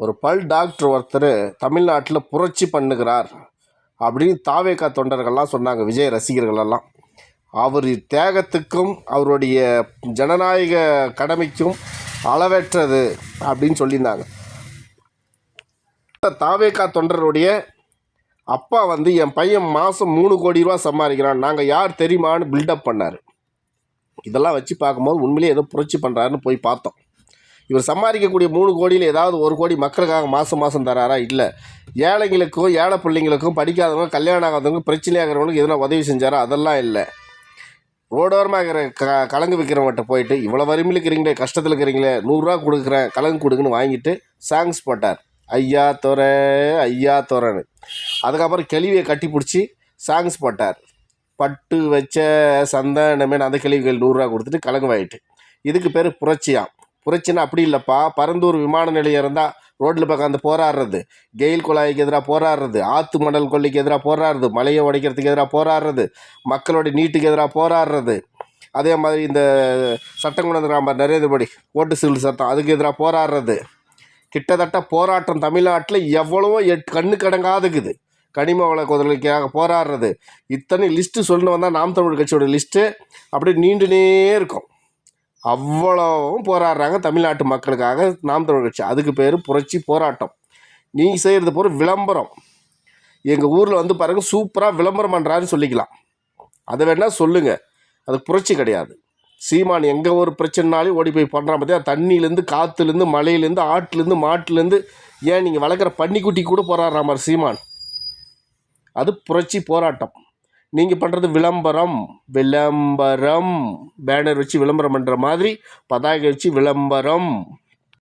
ஒரு பல் டாக்டர் ஒருத்தர் தமிழ்நாட்டில் புரட்சி பண்ணுகிறார் அப்படின்னு தாவேகா தொண்டர்கள்லாம் சொன்னாங்க, விஜய் ரசிகர்களெல்லாம். அவர் தியாகத்துக்கும் அவருடைய ஜனநாயக கடமைக்கும் அளவற்றது அப்படின்னு சொல்லியிருந்தாங்க. தாவேகா தொண்டருடைய அப்பா என் பையன் மாதம் 3 கோடி ரூபா சம்பாதிக்கிறான், நாங்கள் யார் தெரியுமான்னு பில்டப் பண்ணார். இதெல்லாம் வச்சு பார்க்கும்போது உண்மையிலே ஏதோ புரட்சி பண்ணுறாருன்னு போய் பார்த்தோம். இவர் சம்பாதிக்கக்கூடிய 3 கோடியில் ஏதாவது 1 கோடி மக்களுக்காக மாதம் தராரா? இல்லை. ஏழைங்களுக்கும் ஏழை பிள்ளைங்களுக்கும் படிக்காதவங்க கல்யாணம் ஆகாதவங்க பிரச்சனையாகிறவங்களுக்கு எதனா உதவி செஞ்சாரா? அதெல்லாம் இல்லை. ரோடோரமாக இருக்கிற கலங்கு விற்கிறவங்கள்ட்ட போயிட்டு இவ்வளோ வறுமையில் இருக்கிறீங்களே, கஷ்டத்தில் இருக்கிறீங்களே, 100 ரூபா கொடுக்குறேன் கலங்கு கொடுக்குன்னு வாங்கிட்டு சாங்ஸ் போட்டார், ஐயா துறை ஐயா துறைன்னு. அதுக்கப்புறம் கேள்வியை கட்டி பிடிச்சி சாங்ஸ் போட்டார், பட்டு வச்ச சந்தனமே. அந்த கேள்விகள் 100 ரூபா கொடுத்துட்டு கலங்கு வாங்கிட்டு. இதுக்கு பேர் புரட்சியாம். புரட்சின்னா அப்படி இல்லைப்பா, பரந்தூர் விமான நிலையம் இருந்தால் ரோட்டில் உட்காந்து போராடுறது, கெயில் குழாய்க்கு எதிராக போராடுறது, ஆற்று மணல் கொள்ளைக்கு எதிராக போராடுறது, மலையை உடைக்கிறதுக்கு எதிராக போராடுறது, மக்களுடைய நீட்டுக்கு எதிராக போராடுறது. அதே மாதிரி இந்த சட்டம் கொண்டு வந்துருக்காம நரேந்திர மோடி, ஓட்டு சிவில் சட்டம், அதுக்கு எதிராக போராடுறது. கிட்டத்தட்ட போராட்டம் தமிழ்நாட்டில் எவ்வளவோ கண்ணுக்கடங்காதுக்குது. கனிம வள கொதலுக்காக போராடுறது, இத்தனை லிஸ்ட்டு சொல்லணும் வந்தால் நாம் தமிழ் கட்சியோட லிஸ்ட்டு அப்படியே நீண்டுனே இருக்கும். அவ்வளவும் போராடுறாங்க தமிழ்நாட்டு மக்களுக்காக நாம் தமிழ் கட்சி. அதுக்கு பேர் புரட்சி போராட்டம். நீங்கள் செய்கிறது போகிற விளம்பரம். எங்கள் ஊரில் பாருங்கள், சூப்பராக விளம்பரம் பண்ணுறாருன்னு சொல்லிக்கலாம். அதை வேணால் சொல்லுங்கள், அது புரட்சி கிடையாது. சீமான் எங்கே ஒரு பிரச்சனைனாலும் ஓடி போய் பண்ணுறான் பார்த்தியா, தண்ணியிலேருந்து, காற்றுலேருந்து, மலையிலேருந்து, ஆற்றுலேருந்து, மாட்டுலேருந்து, ஏன் நீங்கள் வளர்க்குற பன்னிக்குட்டி கூட போராடுற மாதிரி சீமான். அது புரட்சி போராட்டம். நீங்கள் பண்ணுறது விளம்பரம். பேனர் வச்சு விளம்பரம் பண்ணுற மாதிரி பதாகை வச்சு விளம்பரம்.